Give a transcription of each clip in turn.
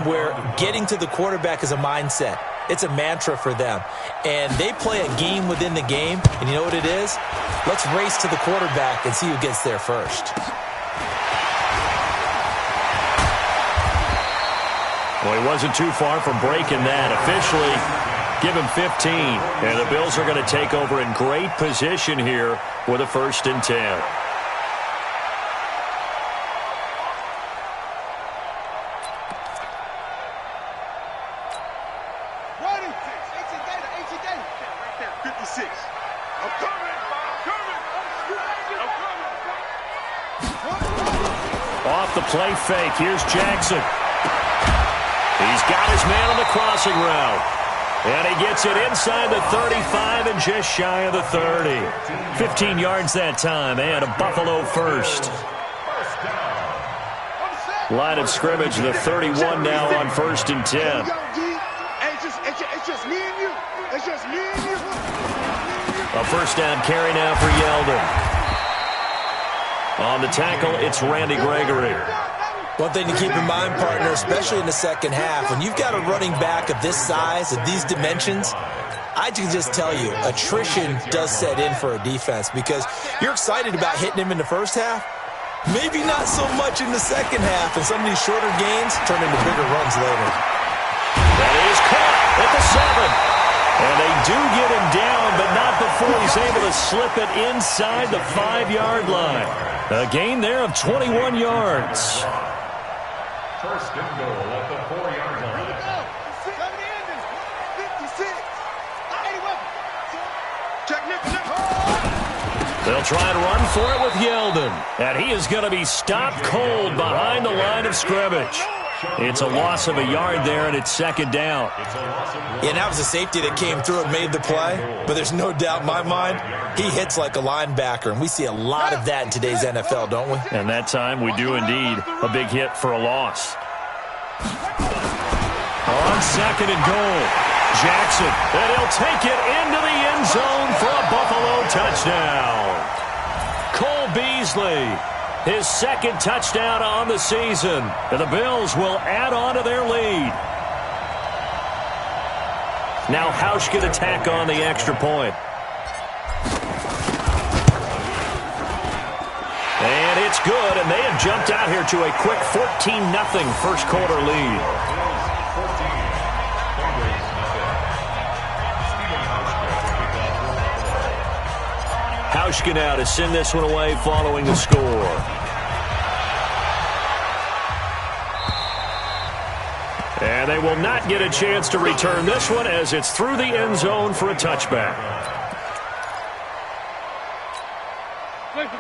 where getting to the quarterback is a mindset. It's a mantra for them. And they play a game within the game, and you know what it is? Let's race to the quarterback and see who gets there first. Well, he wasn't too far from breaking that. Officially, give him 15. And the Bills are going to take over in great position here with a 1st and 10. Off the play fake. Here's Jackson. He's got his man on the crossing route. And he gets it inside the 35 and just shy of the 30. 15 yards that time and a Buffalo first. Line of scrimmage, the 31 now on 1st and 10. It's just me and you. It's just me and you. A 1st down carry now for Yeldon. On the tackle, it's Randy Gregory. One thing to keep in mind, partner, especially in the second half, when you've got a running back of this size, of these dimensions, I can just tell you, attrition does set in for a defense because you're excited about hitting him in the first half. Maybe not so much in the second half, and some of these shorter gains turn into bigger runs later. That is caught at the 7. And they do get him down, but not before he's able to slip it inside the 5-yard line. A gain there of 21 yards. 1st and goal at the 4-yard line. They'll try and run for it with Yeldon. And he is going to be stopped cold behind the line of scrimmage. It's a loss of a yard there, and it's 2nd down. Yeah, that was a safety that came through and made the play. But there's no doubt in my mind, he hits like a linebacker. And we see a lot of that in today's NFL, don't we? And that time we do indeed. A big hit for a loss. On 2nd and goal, Jackson. And he'll take it into the end zone for a Buffalo touchdown. Cole Beasley. His 2nd touchdown on the season. And the Bills will add on to their lead. Now Hausch can attack on the extra point. And it's good, and they have jumped out here to a quick 14-0 first quarter lead. Hausch now to send this one away following the score. And they will not get a chance to return this one as it's through the end zone for a touchback.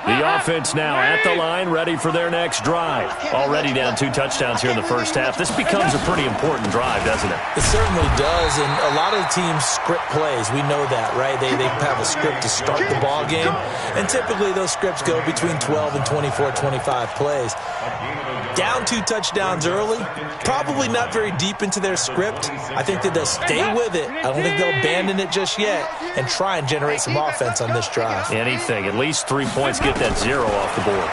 The offense now at the line, ready for their next drive. Already down 2 touchdowns here in the first half. This becomes a pretty important drive, doesn't it? It certainly does, and a lot of the teams script plays. We know that, right? They have a script to start the ball game, and typically those scripts go between 12 and 24, 25 plays. Down 2 touchdowns early, probably not very deep into their script. I think that they'll stay with it. I don't think they'll abandon it just yet and try and generate some offense on this drive. Anything, at least 3 points, get that 0 off the board.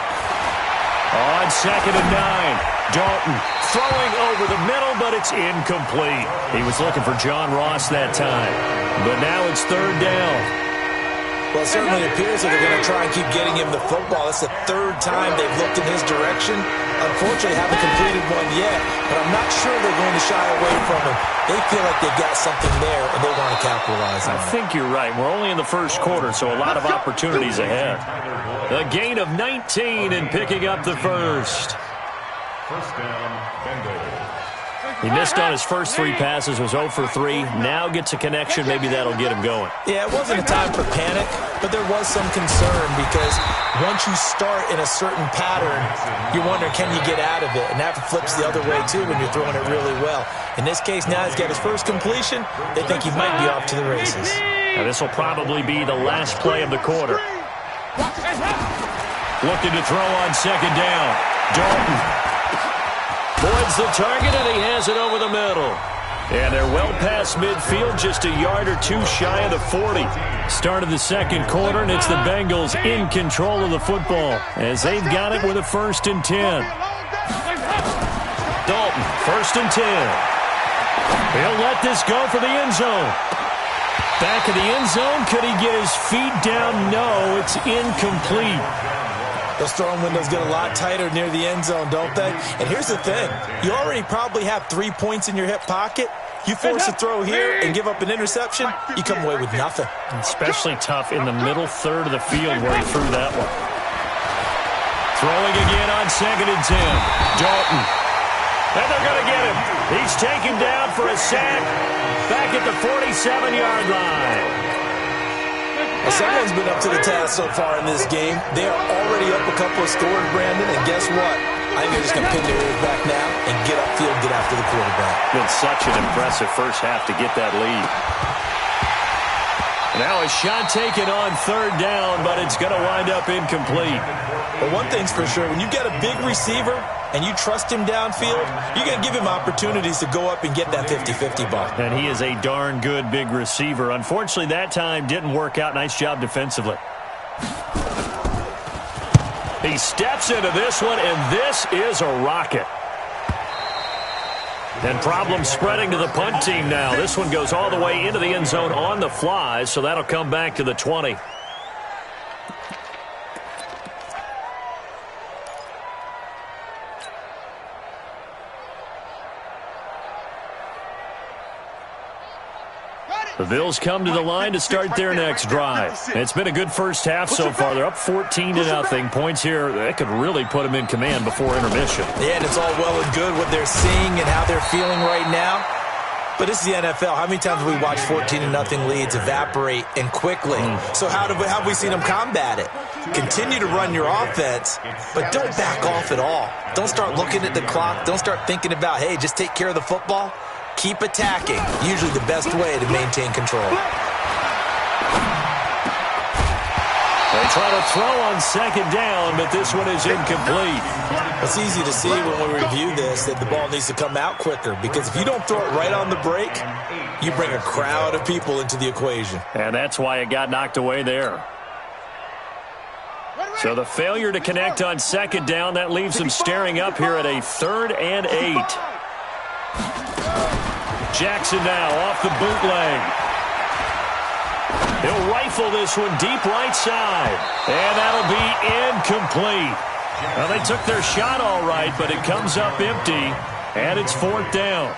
On 2nd and 9, Dalton throwing over the middle, but it's incomplete. He was looking for John Ross that time, but now it's 3rd down. Well, it certainly appears that they're going to try and keep getting him the football. That's the 3rd time they've looked in his direction. Unfortunately, haven't completed one yet, but I'm not sure they're going to shy away from him. They feel like they've got something there, and they want to capitalize on it. I think you're right. We're only in the first quarter, so a lot of opportunities ahead. A gain of 19 and picking up the first. 1st down, Bengals. He missed on his first 3 passes, was 0 for 3. Now gets a connection. Maybe that'll get him going. Yeah, it wasn't a time for panic, but there was some concern because once you start in a certain pattern, you wonder, can you get out of it? And that flips the other way, too, when you're throwing it really well. In this case, now he's got his first completion. They think he might be off to the races. Now, this will probably be the last play of the quarter. Looking to throw on 2nd down. Dalton avoids the target, and he has it over the middle. And they're well past midfield, just a yard or 2 shy of the 40. Start of the second quarter, and it's the Bengals in control of the football as they've got it with a 1st and 10. Dalton, 1st and 10. He'll let this go for the end zone. Back of the end zone. Could he get his feet down? No, it's incomplete. Those throwing windows get a lot tighter near the end zone, don't they? And here's the thing. You already probably have 3 points in your hip pocket. You force a throw here and give up an interception, you come away with nothing. Especially tough in the middle third of the field where he threw that one. Throwing again on 2nd and 10. Dalton. And they're going to get him. He's taken down for a sack back at the 47-yard line. Well, someone's been up to the task so far in this game. They are already up a couple of scores, Brandon, and guess what? I think they're just going to pin their ears back now and get upfield, get after the quarterback. Been such an impressive first half to get that lead. Now a shot taken on 3rd down, but it's going to wind up incomplete. But one thing's for sure, when you get a big receiver and you trust him downfield, you're going to give him opportunities to go up and get that 50-50 ball. And he is a darn good big receiver. Unfortunately, that time didn't work out. Nice job defensively. He steps into this one, and this is a rocket. And problems spreading to the punt team now. This one goes all the way into the end zone on the fly, so that'll come back to the 20. The Bills come to the line to start their next drive. It's been a good first half so far. They're up 14-0. Points here, that could really put them in command before intermission. Yeah, and it's all well and good what they're seeing and how they're feeling right now. But this is the NFL. How many times have we watched 14-0 leads evaporate and quickly? So how have we seen them combat it? Continue to run your offense, but don't back off at all. Don't start looking at the clock. Don't start thinking about, hey, just take care of the football. Keep attacking. Usually the best way to maintain control. They try to throw on 2nd down, but this one is incomplete. It's easy to see when we review this that the ball needs to come out quicker, because if you don't throw it right on the break, you bring a crowd of people into the equation. And that's why it got knocked away there. So the failure to connect on 2nd down, that leaves them staring up here at a 3rd and 8. Jackson now off the bootleg. He'll rifle this one deep right side. And that'll be incomplete. Well, they took their shot all right, but it comes up empty. And it's 4th down.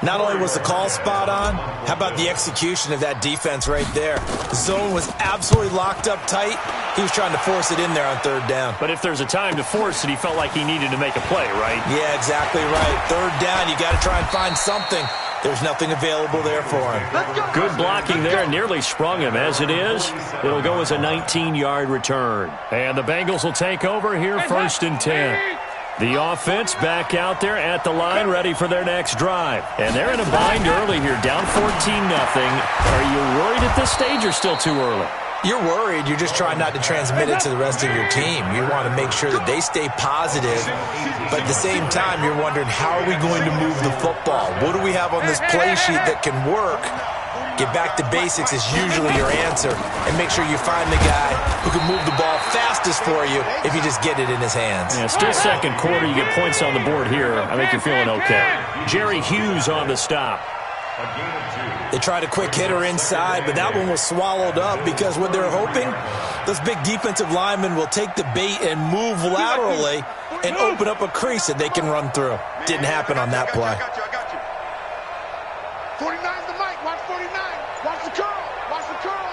Not only was the call spot on, how about the execution of that defense right there? The zone was absolutely locked up tight. He was trying to force it in there on 3rd down. But if there's a time to force it, he felt like he needed to make a play, right? Yeah, exactly right. 3rd down, you got to try and find something. There's nothing available there for him. Good blocking there, nearly sprung him. As it is, it'll go as a 19-yard return. And the Bengals will take over here, 1st and 10. The offense back out there at the line, ready for their next drive. And they're in a bind early here, down 14-0. Are you worried at this stage or still too early? You're worried. You're just trying not to transmit it to the rest of your team. You want to make sure that they stay positive. But at the same time, you're wondering, how are we going to move the football? What do we have on this play sheet that can work? Get back to basics is usually your answer. And make sure you find the guy who can move the ball fastest for you if you just get it in his hands. Yeah, still 2nd quarter. You get points on the board here. I think you're feeling okay. Jerry Hughes on the stop. They tried a quick hitter inside, but that one was swallowed up because what they're hoping, those big defensive linemen will take the bait and move laterally and open up a crease that they can run through. Didn't happen on that play. 49's the mic. Watch 49. Watch the curl. Watch the curl.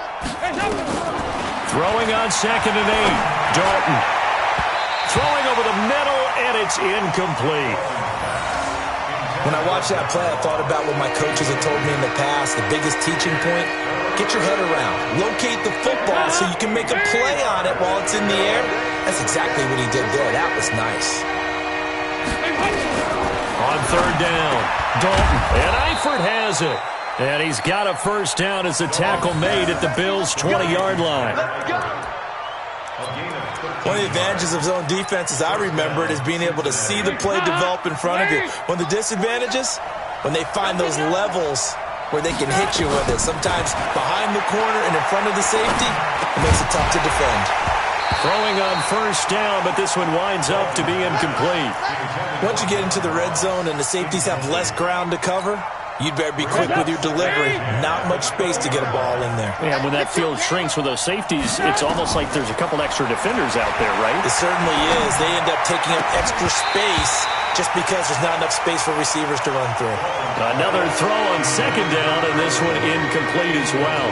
Throwing on 2nd and 8. Dalton. Throwing over the middle, and it's incomplete. When I watched that play, I thought about what my coaches had told me in the past. The biggest teaching point, get your head around. Locate the football so you can make a play on it while it's in the air. That's exactly what he did there. That was nice. On 3rd down, Dalton. And Eifert has it. And he's got a 1st down as the tackle made at the Bills' 20-yard line. One of the advantages of zone defense, as I remember it, is being able to see the play develop in front of you. One of the disadvantages, when they find those levels where they can hit you with it, sometimes behind the corner and in front of the safety, it makes it tough to defend. Throwing on first down, but this one winds up to be incomplete. Once you get into the red zone and the safeties have less ground to cover, you'd better be quick with your delivery. Not much space to get a ball in there. Yeah, when that field shrinks with those safeties, it's almost like there's a couple extra defenders out there, right? It certainly is. They end up taking up extra space just because there's not enough space for receivers to run through. Another throw on second down, and this one incomplete as well.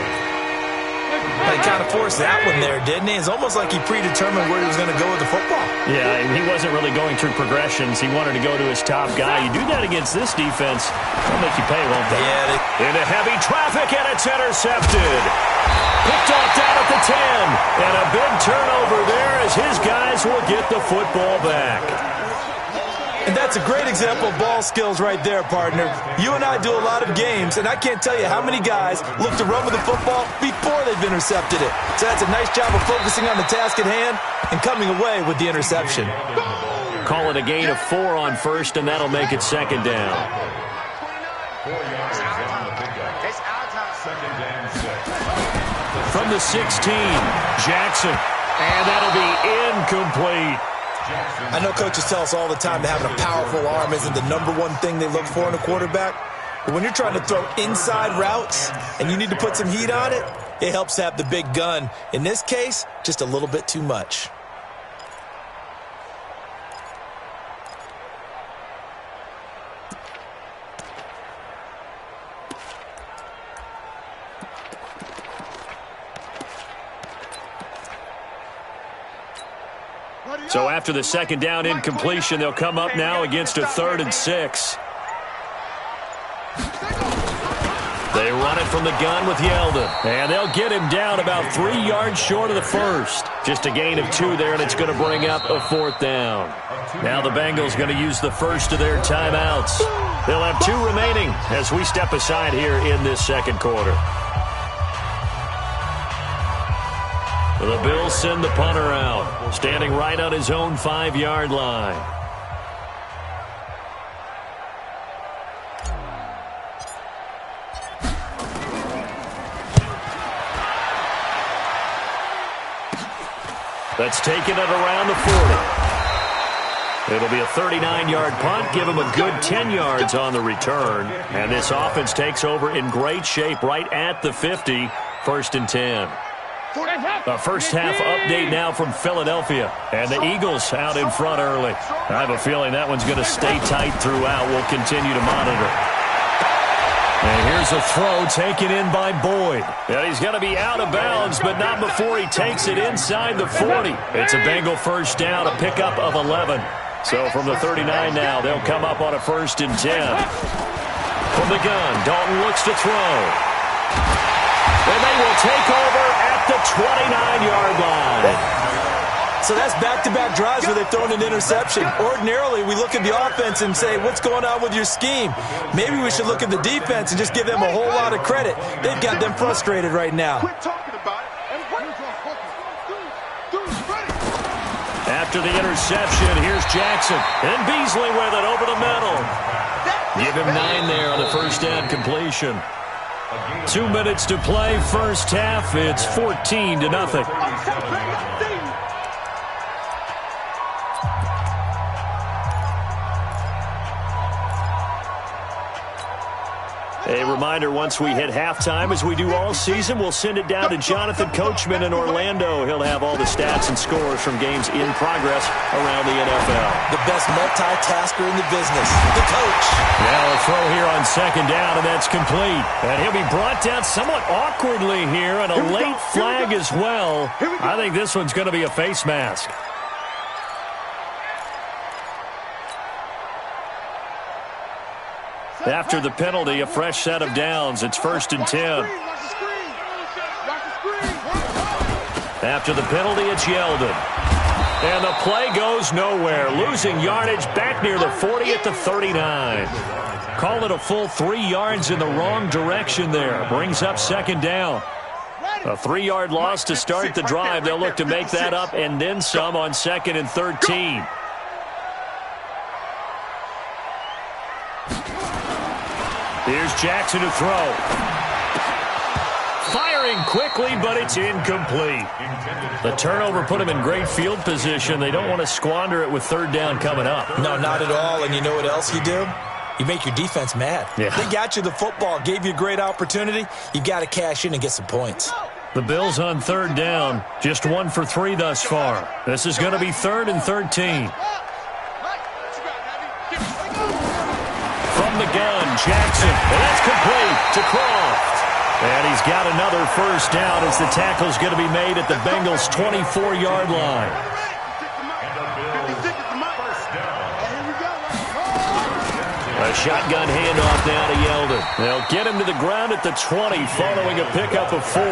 He kind of forced that one there, didn't he? It's almost like he predetermined where he was going to go with the football. Yeah, he wasn't really going through progressions. He wanted to go to his top guy. You do that against this defense, they'll make you pay, won't they? Yeah. Into heavy traffic, and it's intercepted. Picked off down at the 10. And a big turnover there as his guys will get the football back. And that's a great example of ball skills right there, partner. You and I do a lot of games, and I can't tell you how many guys look to run with the football before they've intercepted it. So that's a nice job of focusing on the task at hand and coming away with the interception. Call it a gain of 4 on first, and that'll make it second down. 4 yards on the pickup. Second and 6. From the 16, Jackson. And that'll be incomplete. I know coaches tell us all the time that having a powerful arm isn't the #1 thing they look for in a quarterback. But when you're trying to throw inside routes and you need to put some heat on it, it helps to have the big gun. In this case, just a little bit too much. So after the second down incompletion, they'll come up now against a 3rd and 6. They run it from the gun with Yeldon. And they'll get him down about 3 yards short of the first. Just a gain of 2 there, and it's going to bring up a 4th down. Now the Bengals going to use the first of their timeouts. They'll have 2 remaining as we step aside here in this second quarter. The Bills send the punter out, standing right on his own 5-yard line. That's taken it around the 40. It'll be a 39-yard punt, give him a good 10 yards on the return. And this offense takes over in great shape right at the 50, 1st and 10. A first-half update now from Philadelphia. And the Eagles out in front early. I have a feeling that one's going to stay tight throughout. We'll continue to monitor. And here's a throw taken in by Boyd. And he's going to be out of bounds, but not before he takes it inside the 40. It's a Bengal first down, a pickup of 11. So from the 39 now, they'll come up on a 1st and 10. From the gun, Dalton looks to throw. And they will take over at the 29-yard line. So that's back-to-back drives where they've thrown an interception. Ordinarily, we look at the offense and say, what's going on with your scheme? Maybe we should look at the defense and just give them a whole lot of credit. They've got them frustrated right now. Quit talking about it and work. After the interception, here's Jackson. And Beasley with it over the middle. Give him 9 there on the first down completion. 2 minutes to play, first half. It's 14-0. A reminder, once we hit halftime, as we do all season, we'll send it down to Jonathan Coachman in Orlando. He'll have all the stats and scores from games in progress around the NFL. The best multitasker in the business, the coach. Now a throw here on second down, and that's complete. And he'll be brought down somewhat awkwardly here, and a late flag as well. I think this one's going to be a face mask. After the penalty, a fresh set of downs. It's 1st and 10. After the penalty, it's Yeldon. And the play goes nowhere. Losing yardage back near the 40 at the 39. Call it a full 3 yards in the wrong direction there. Brings up second down. A 3-yard loss to start the drive. They'll look to make that up and then some on 2nd and 13. Here's Jackson to throw. Firing quickly, but it's incomplete. The turnover put him in great field position. They don't want to squander it with third down coming up. No, not at all. And you know what else you do? You make your defense mad. Yeah. They got you the football, gave you a great opportunity. You got to cash in and get some points. The Bills on third down, just 1 for 3 thus far. This is going to be 3rd and 13. From the gun, Jackson, and that's complete to Croft. And he's got another first down as the tackle's going to be made at the Bengals' 24-yard line. A shotgun handoff now to Yeldon. They'll get him to the ground at the 20 following a pickup of 4.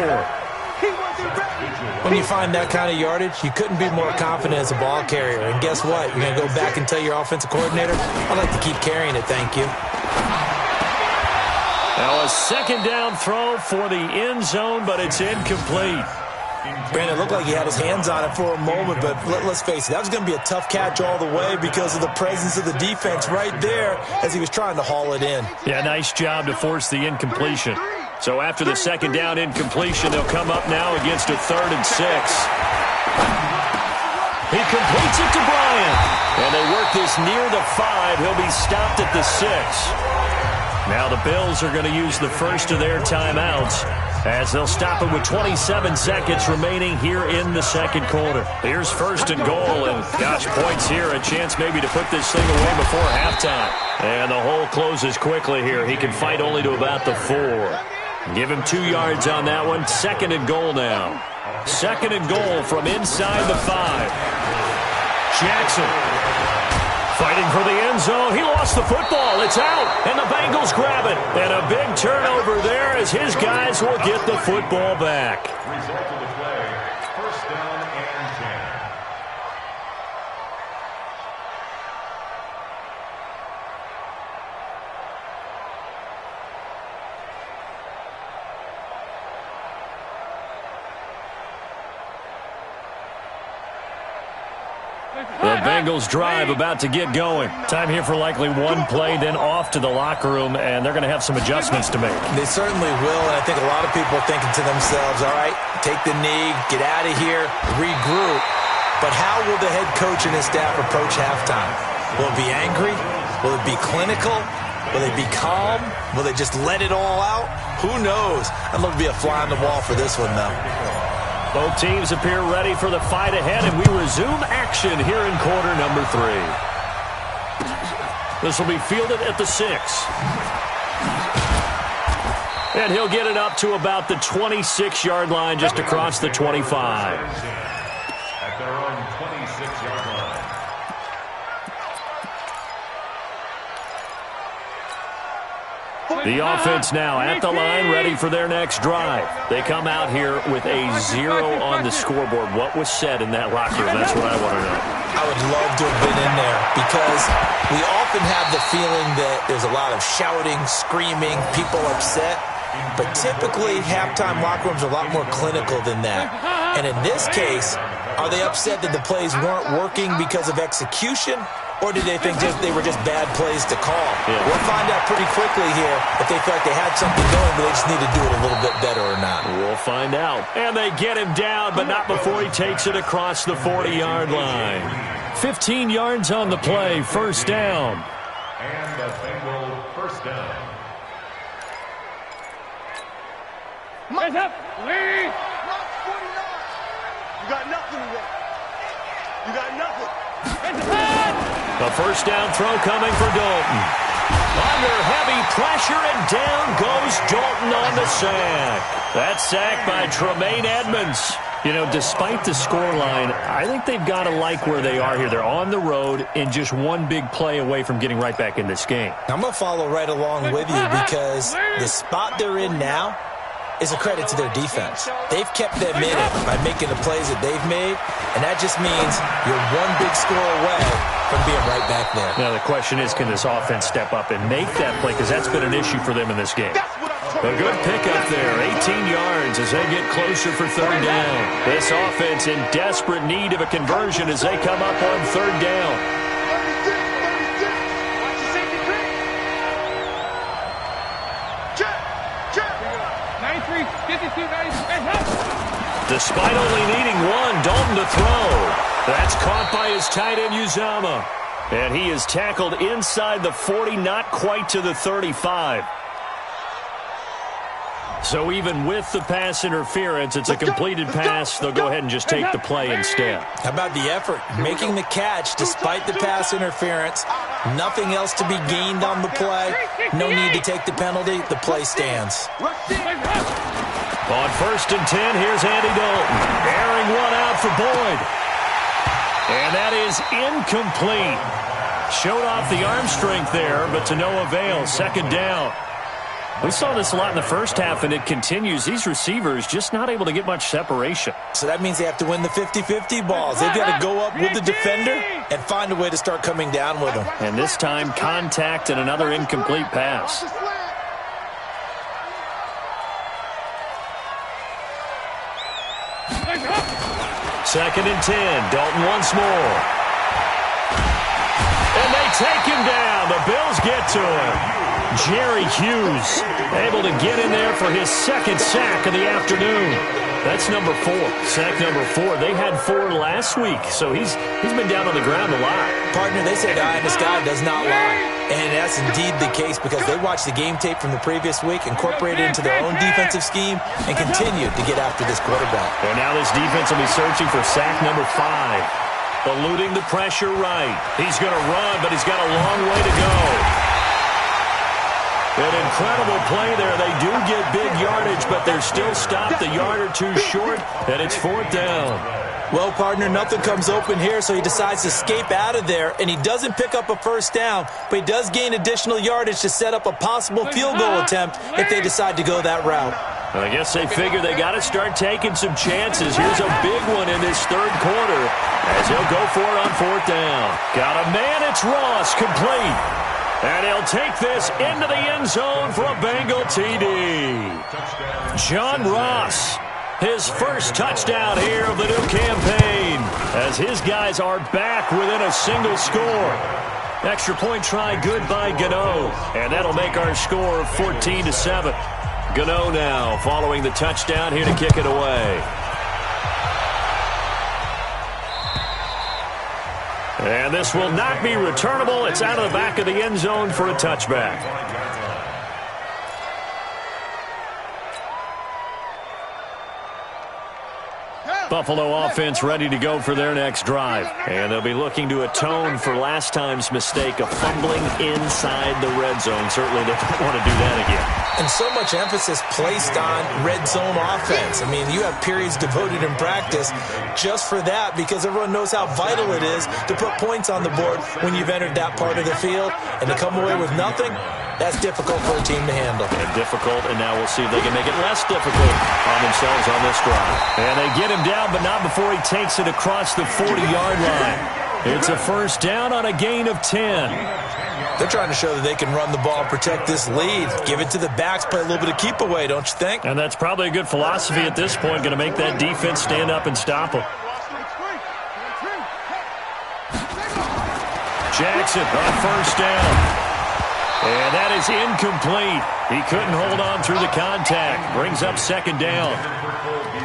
When you find that kind of yardage, you couldn't be more confident as a ball carrier. And guess what? You're going to go back and tell your offensive coordinator, I'd like to keep carrying it, thank you. Now a second down throw for the end zone, but it's incomplete. Brandon, it looked like he had his hands on it for a moment, but let's face it, that was going to be a tough catch all the way because of the presence of the defense right there as he was trying to haul it in. Yeah, nice job to force the incompletion. So after the second down incompletion, they'll come up now against a 3rd and 6. He completes it to Bryant. And they work this near the 5. He'll be stopped at the 6. Now the Bills are going to use the first of their timeouts as they'll stop it with 27 seconds remaining here in the second quarter. Here's 1st and goal, and gosh, points here, a chance maybe to put this thing away before halftime. And the hole closes quickly here. He can fight only to about the 4. Give him 2 yards on that one. 2nd and goal now. 2nd and goal from inside the 5. Jackson fighting for the end zone. He lost the football. It's out, and the Bengals grab it. And a big turnover there as his guys will get the football back. Result of the play, 1st down and 10. The Bengals drive about to get going. Time here for likely one play, then off to the locker room, and they're going to have some adjustments to make. They certainly will, and I think a lot of people are thinking to themselves, all right, take the knee, get out of here, regroup. But how will the head coach and his staff approach halftime? Will it be angry? Will it be clinical? Will they be calm? Will they just let it all out? Who knows? I'd love to be a fly on the wall for this one, though. Both teams appear ready for the fight ahead, and we resume action here in quarter number 3. This will be fielded at the 6. And he'll get it up to about the 26-yard line, just across the 25. At their own 26-yard line. The offense now at the line, ready for their next drive. They come out here with a 0 on the scoreboard. What was said in that locker room? That's what I want to know. I would love to have been in there because we often have the feeling that there's a lot of shouting, screaming, people upset. But typically, halftime locker rooms are a lot more clinical than that. And in this case, are they upset that the plays weren't working because of execution? Or did they think they were just bad plays to call? Yeah. We'll find out pretty quickly here if they felt like they had something going, but they just need to do it a little bit better or not. We'll find out. And they get him down, but not before he takes it across the 40-yard line. 15 yards on the play, 1st down. And the Bengal 1st down. Hands up, lead. You got nothing today. You got nothing. A 1st down throw coming for Dalton. Under heavy pressure, and down goes Dalton on the sack. That sack by Tremaine Edmonds. You know, despite the scoreline, I think they've got to like where they are here. They're on the road and just one big play away from getting right back in this game. I'm going to follow right along with you because the spot they're in now is a credit to their defense. They've kept them in it by making the plays that they've made, and that just means you're one big score away from being right back there. Now, the question is, can this offense step up and make that play? Because that's been an issue for them in this game. A good pickup there, 18 yards as they get closer for 3rd down. This offense in desperate need of a conversion as they come up on 3rd down. Despite only needing one, Dalton to throw. That's caught by his tight end, Uzomah. And he is tackled inside the 40, not quite to the 35. So even with the pass interference, it's a completed pass. They'll go ahead and just take the play instead. How about the effort? Making the catch despite the pass interference. Nothing else to be gained on the play. No need to take the penalty. The play stands. On 1st and 10, here's Andy Dalton. Airing one out for Boyd. And that is incomplete. Showed off the arm strength there, but to no avail. 2nd down. We saw this a lot in the first half, and it continues. These receivers just not able to get much separation. So that means they have to win the 50-50 balls. They've got to go up with the defender and find a way to start coming down with them. And this time, contact and another incomplete pass. Second and 10. Dalton once more. And they take him down. The Bills get to him. Jerry Hughes able to get in there for his 2nd sack of the afternoon. That's number 4. Sack number 4. They had 4 last week, so he's been down on the ground a lot. Partner, they say the eye in the sky does not lie. And that's indeed the case because they watched the game tape from the previous week, incorporated it into their own defensive scheme, and continued to get after this quarterback. And now this defense will be searching for sack number 5. Eluding the pressure right. He's going to run, but he's got a long way to go. An incredible play there. They do get big yardage, but they're still stopped a yard or two short, and it's 4th down. Well, partner, nothing comes open here, so he decides to escape out of there, and he doesn't pick up a 1st down, but he does gain additional yardage to set up a possible field goal attempt if they decide to go that route. I guess they figure they got to start taking some chances. Here's a big one in this 3rd quarter as he'll go for it on 4th down. Got a man, it's Ross, complete. And he'll take this into the end zone for a Bengal TD. John Ross, his first touchdown here of the new campaign, as his guys are back within a single score. Extra point try good by Gano, and that'll make our score 14-7. Gano now following the touchdown here to kick it away. And this will not be returnable. It's out of the back of the end zone for a touchback. Buffalo offense ready to go for their next drive. And they'll be looking to atone for last time's mistake of fumbling inside the red zone. Certainly they don't want to do that again. And so much emphasis placed on red zone offense. I mean, you have periods devoted in practice just for that because everyone knows how vital it is to put points on the board when you've entered that part of the field. And to come away with nothing, that's difficult for a team to handle. And difficult, and now we'll see if they can make it less difficult on themselves on this drive. And they get him down, but not before he takes it across the 40-yard line. It's a 1st down on a gain of 10. They're trying to show that they can run the ball and protect this lead. Give it to the backs, play a little bit of keep away, don't you think? And that's probably a good philosophy at this point, going to make that defense stand up and stop them. Jackson on 1st down. And that is incomplete. He couldn't hold on through the contact. Brings up 2nd down.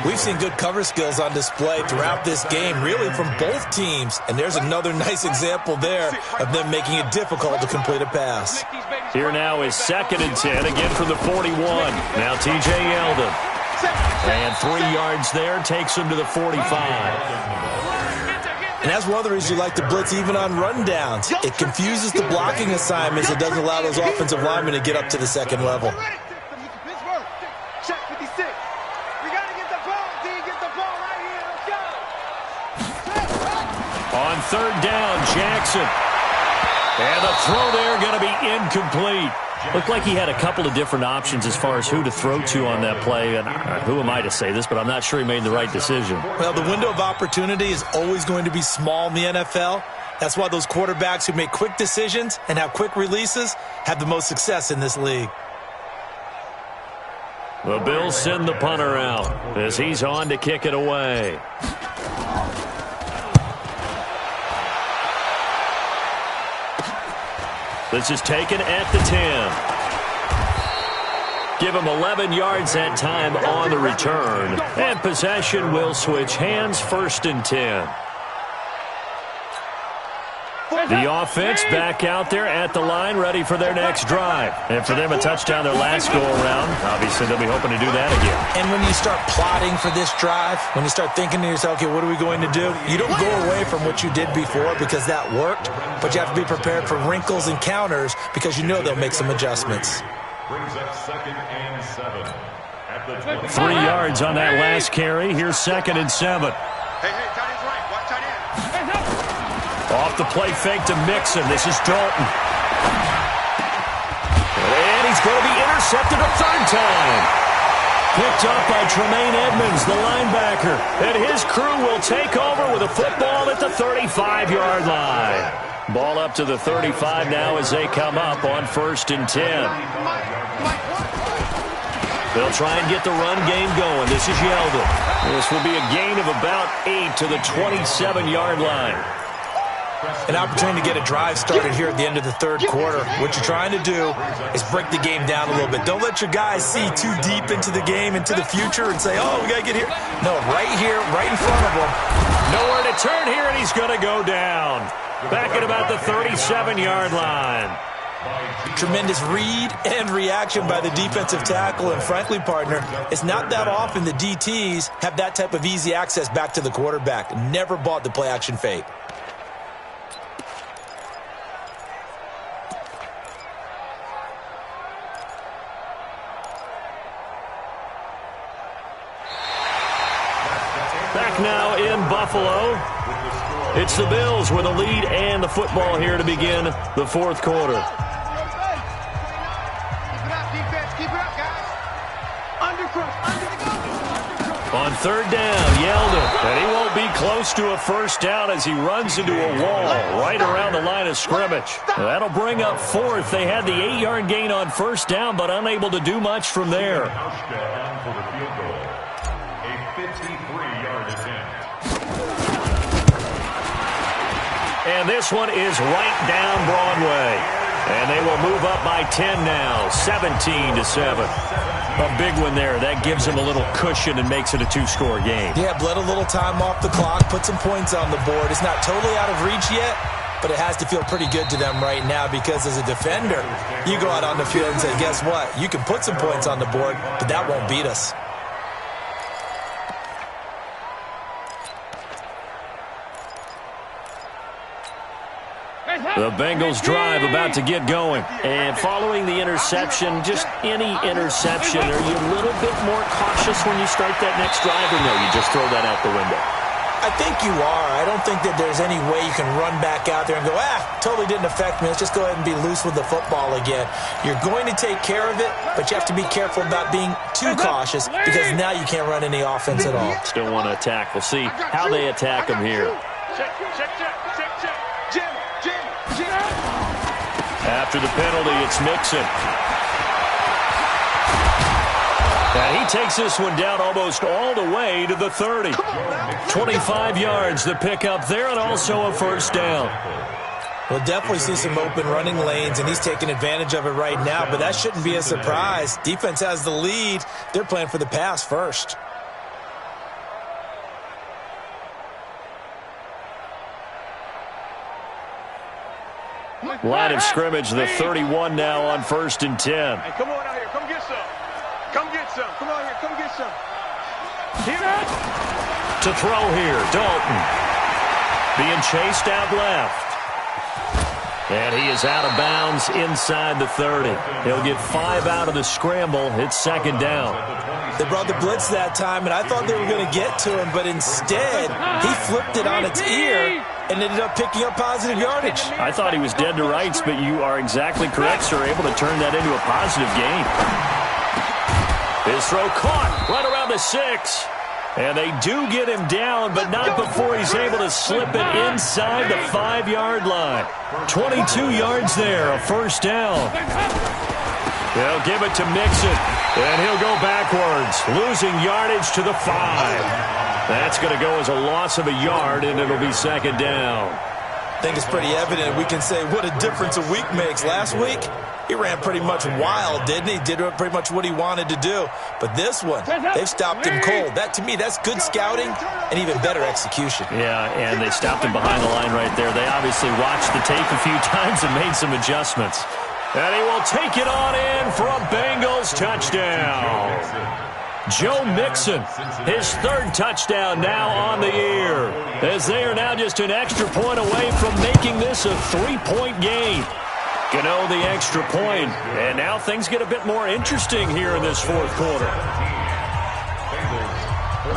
We've seen good cover skills on display throughout this game, really from both teams. And there's another nice example there of them making it difficult to complete a pass. Here now is 2nd and 10, again from the 41. Now T.J. Yeldon. And 3 yards there, takes him to the 45. And that's one of the reasons you like to blitz even on rundowns. It confuses the blocking assignments. It doesn't allow those offensive linemen to get up to the 2nd level. On 3rd down, Jackson. And the throw there going to be incomplete. Looked like he had a couple of different options as far as who to throw to on that play. And who am I to say this, but I'm not sure he made the right decision. Well, the window of opportunity is always going to be small in the NFL. That's why those quarterbacks who make quick decisions and have quick releases have the most success in this league. The Bills send the punter out as he's on to kick it away. This is taken at the 10. Give him 11 yards that time on the return. And possession will switch hands, 1st and 10. The offense back out there at the line, ready for their next drive. And for them, a touchdown their last go-around. Obviously, they'll be hoping to do that again. And when you start plotting for this drive, when you start thinking to yourself, okay, what are we going to do? You don't go away from what you did before because that worked, but you have to be prepared for wrinkles and counters because you know they'll make some adjustments. Brings up 2nd and 7. At the 3 yards on that last carry. Here's 2nd and 7. Hey, tight end's right. Watch tight end. Off the play fake to Mixon. This is Dalton. And he's going to be intercepted a 3rd time. Picked up by Tremaine Edmonds, the linebacker. And his crew will take over with a football at the 35-yard line. Ball up to the 35 now as they come up on 1st and 10. They'll try and get the run game going. This is Yeldon. This will be a gain of about 8 to the 27-yard line. An opportunity to get a drive started here at the end of the 3rd quarter. What you're trying to do is break the game down a little bit. Don't let your guys see too deep into the game, into the future, and say, oh, we got to get here. No, right here, right in front of them. Nowhere to turn here, and he's going to go down. Back at about the 37-yard line. Tremendous read and reaction by the defensive tackle, and frankly, partner, it's not that often the DTs have that type of easy access back to the quarterback. Never bought the play-action fake. Back now in Buffalo. It's the Bills with a lead and the football here to begin the 4th quarter. Keep it up, defense. Keep it up, guys. On 3rd down, Yeldon. And he won't be close to a 1st down as he runs into a wall right around the line of scrimmage. That'll bring up 4th. They had the 8-yard gain on 1st down, but unable to do much from there. touchdown for the field goal. A 53-yard attempt. And this one is right down Broadway. And they will move up by 10 now, 17-7. A big one there. That gives them a little cushion and makes it a 2-score game. Yeah, bled a little time off the clock, put some points on the board. It's not totally out of reach yet, but it has to feel pretty good to them right now because as a defender, you go out on the field and say, guess what? You can put some points on the board, but that won't beat us. The Bengals drive about to get going. And following the interception, just any interception, are you a little bit more cautious when you start that next drive, or no, you just throw that out the window? I think you are. I don't think that there's any way you can run back out there and go, totally didn't affect me. Let's just go ahead and be loose with the football again. You're going to take care of it, but you have to be careful about being too cautious because now you can't run any offense at all. Still want to attack. We'll see how they attack them here. After the penalty, it's Mixon. And he takes this one down almost all the way to the 30. 25 yards the pickup there, and also a 1st down. We'll definitely see some open running lanes, and he's taking advantage of it right now, but that shouldn't be a surprise. Defense has the lead. They're playing for the pass first. Line of scrimmage, the 31 now on 1st and 10. Hey, come on out here. Come get some. Come get some. Come on here. Come get some. Here. To throw here, Dalton. Being chased out left. And he is out of bounds inside the 30. He'll get 5 out of the scramble. It's 2nd down. They brought the blitz that time, and I thought they were going to get to him, but instead, he flipped it on its ear and ended up picking up positive yardage. I thought he was dead to rights, but you are exactly correct, sir. Able to turn that into a positive gain. His throw caught right around the 6. And they do get him down, but not before he's able to slip it inside the 5-yard line. 22 yards there, a 1st down. They'll give it to Mixon, and he'll go backwards, losing yardage to the 5. That's going to go as a loss of a yard, and it'll be 2nd down. I think it's pretty evident. We can say what a difference a week makes. Last week, he ran pretty much wild, didn't he? Did pretty much what he wanted to do. But this one, they've stopped him cold. That, to me, that's good scouting and even better execution. Yeah, and they stopped him behind the line right there. They obviously watched the tape a few times and made some adjustments. And he will take it on in for a Bengals touchdown. Joe Mixon, his third touchdown now on the year, as they are now just an extra point away from making this a 3-point game. Gano the extra point, and now things get a bit more interesting here in this fourth quarter.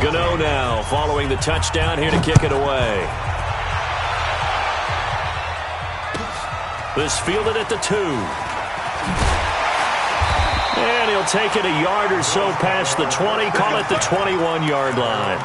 Gano now following the touchdown here to kick it away. This fielded at the 2. And he'll take it a yard or so past the 20, call it the 21-yard line.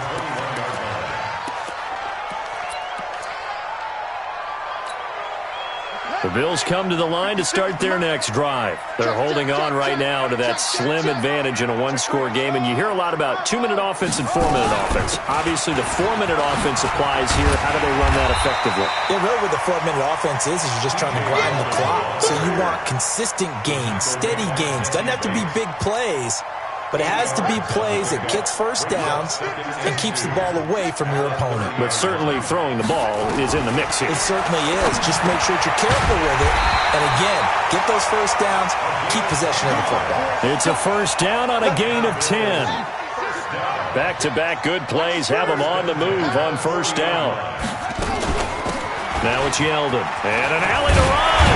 The Bills come to the line to start their next drive. They're holding on right now to that slim advantage in a one-score game, and you hear a lot about 2-minute offense and 4-minute offense. Obviously, the 4-minute offense applies here. How do they run that effectively? Yeah, really what the 4-minute offense is you're just trying to grind the clock. So you want consistent gains, steady gains. Doesn't have to be big plays, but it has to be plays that gets first downs and keeps the ball away from your opponent. But certainly throwing the ball is in the mix here. It certainly is. Just make sure that you're careful with it. And again, get those first downs, keep possession of the football. It's a first down on a gain of 10. Back-to-back good plays have them on the move on first down. Now it's Yeldon. And an alley to run.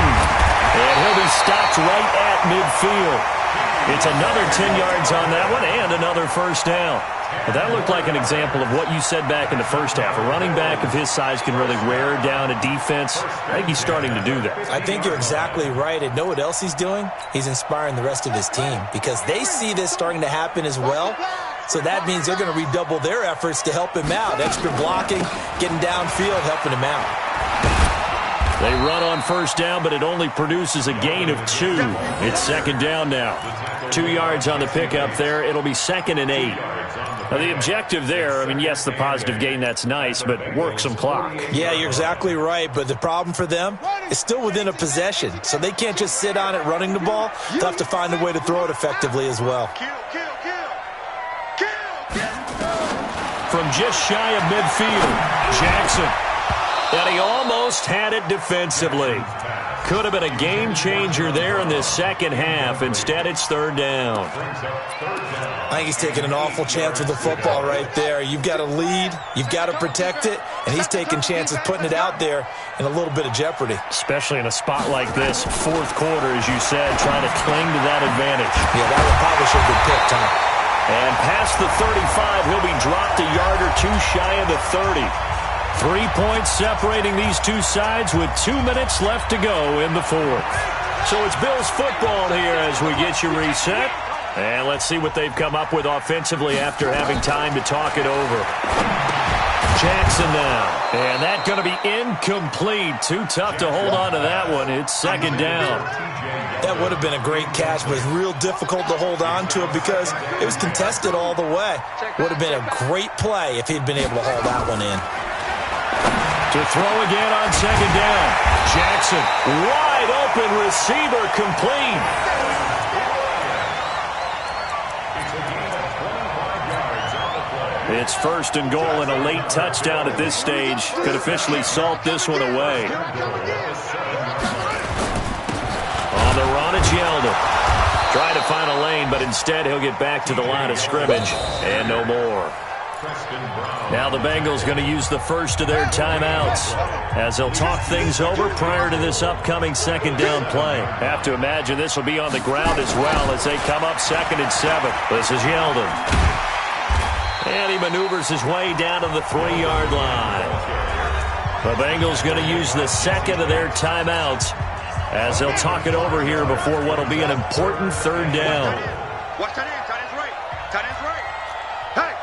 And he'll be stopped right at midfield. It's another 10 yards on that one and another first down. But that looked like an example of what you said back in the first half. A running back of his size can really wear down a defense. I think he's starting to do that. I think you're exactly right. And know what else he's doing? He's inspiring the rest of his team because they see this starting to happen as well. So that means they're going to redouble their efforts to help him out. Extra blocking, getting downfield, helping him out. They run on first down, but it only produces a gain of 2. It's second down now. 2 yards on the pickup there. It'll be 2nd and 8. Now, the objective there, I mean, yes, the positive gain, that's nice, but work some clock. Yeah, you're exactly right. But the problem for them is still within a possession. So they can't just sit on it running the ball. They'll have to find a way to throw it effectively as well. From just shy of midfield, Jackson. And he almost had it defensively. Could have been a game changer there in this second half. Instead, it's third down. I think he's taking an awful chance with the football right there. You've got to lead. You've got to protect it. And he's taking chances putting it out there in a little bit of jeopardy. Especially in a spot like this, fourth quarter, as you said, trying to cling to that advantage. Yeah, that would probably should have been picked, Tom. And past the 35, he'll be dropped a yard or 2 shy of the 30. 3 points separating these two sides with 2 minutes left to go in the fourth. So it's Bills football here as we get you reset. And let's see what they've come up with offensively after having time to talk it over. Jackson now. And that's going to be incomplete. Too tough to hold on to that one. It's second down. That would have been a great catch, but it's real difficult to hold on to it because it was contested all the way. Would have been a great play if he'd been able to haul that one in. To throw again on second down. Jackson, wide open receiver, complete. It's first and goal and a late touchdown at this stage. Could officially salt this one away. On the run, it's Yeldon. Trying to find a lane, but instead he'll get back to the line of scrimmage and no more. Now the Bengals going to use the first of their timeouts as they'll talk things over prior to this upcoming second down play. Have to imagine this will be on the ground as well as they come up 2nd and 7. This is Yeldon. And he maneuvers his way down to the 3-yard line. The Bengals going to use the second of their timeouts as they'll talk it over here before what will be an important third down. Watch that in. Tight end's right. Tight end's right. Hey.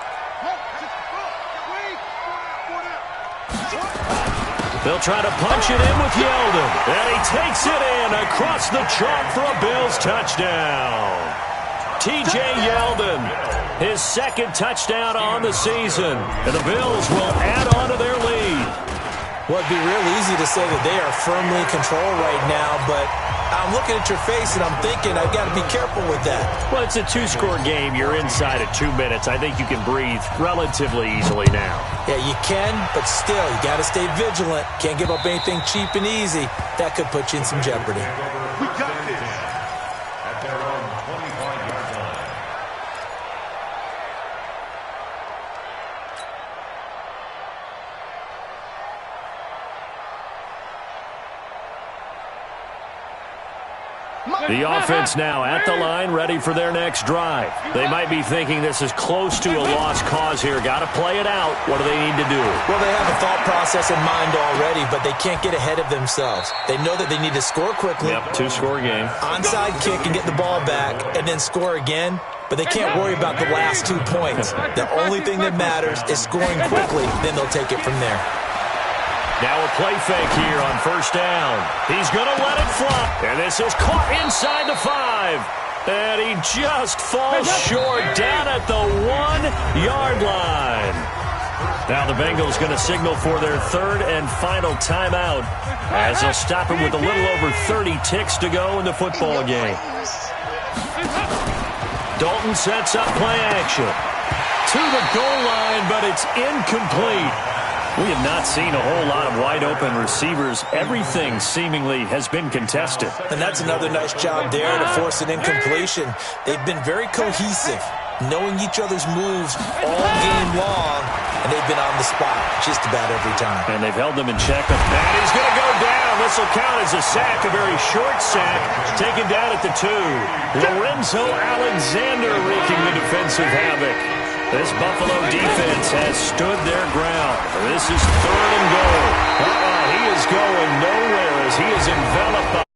They'll try to punch it in with Yeldon. And he takes it in across the chalk for a Bills touchdown. T.J. Yeldon, his second touchdown on the season. And the Bills will add on to their lead. Well, it'd be real easy to say that they are firmly in control right now, but I'm looking at your face and I'm thinking I've got to be careful with that. Well, it's a two-score game. You're inside of 2 minutes. I think you can breathe relatively easily now. Yeah, you can, but still, you got to stay vigilant. Can't give up anything cheap and easy. That could put you in some jeopardy. We got this. At their own 25-yard line. The offense now at the line, ready for their next drive. They might be thinking this is close to a lost cause here. Got to play it out. What do they need to do? Well, they have a thought process in mind already, but they can't get ahead of themselves. They know that they need to score quickly. Yep, two-score game. Onside kick and get the ball back and then score again, but they can't worry about the last 2 points. The only thing that matters is scoring quickly, then they'll take it from there. Now a play fake here on first down. He's going to let it fly. And this is caught inside the 5. And he just falls short down at the 1-yard line. Now the Bengals going to signal for their third and final timeout as they'll stop him with a little over 30 ticks to go in the football game. Dalton sets up play action. To the goal line, but it's incomplete. We have not seen a whole lot of wide-open receivers. Everything seemingly has been contested. And that's another nice job there to force an incompletion. They've been very cohesive, knowing each other's moves all game long, and they've been on the spot just about every time. And they've held them in check. And he's going to go down. This will count as a sack, a very short sack, taken down at the 2. Lorenzo Alexander wreaking the defensive havoc. This Buffalo defense has stood their ground. This is 3rd and goal. He is going nowhere as he is enveloped by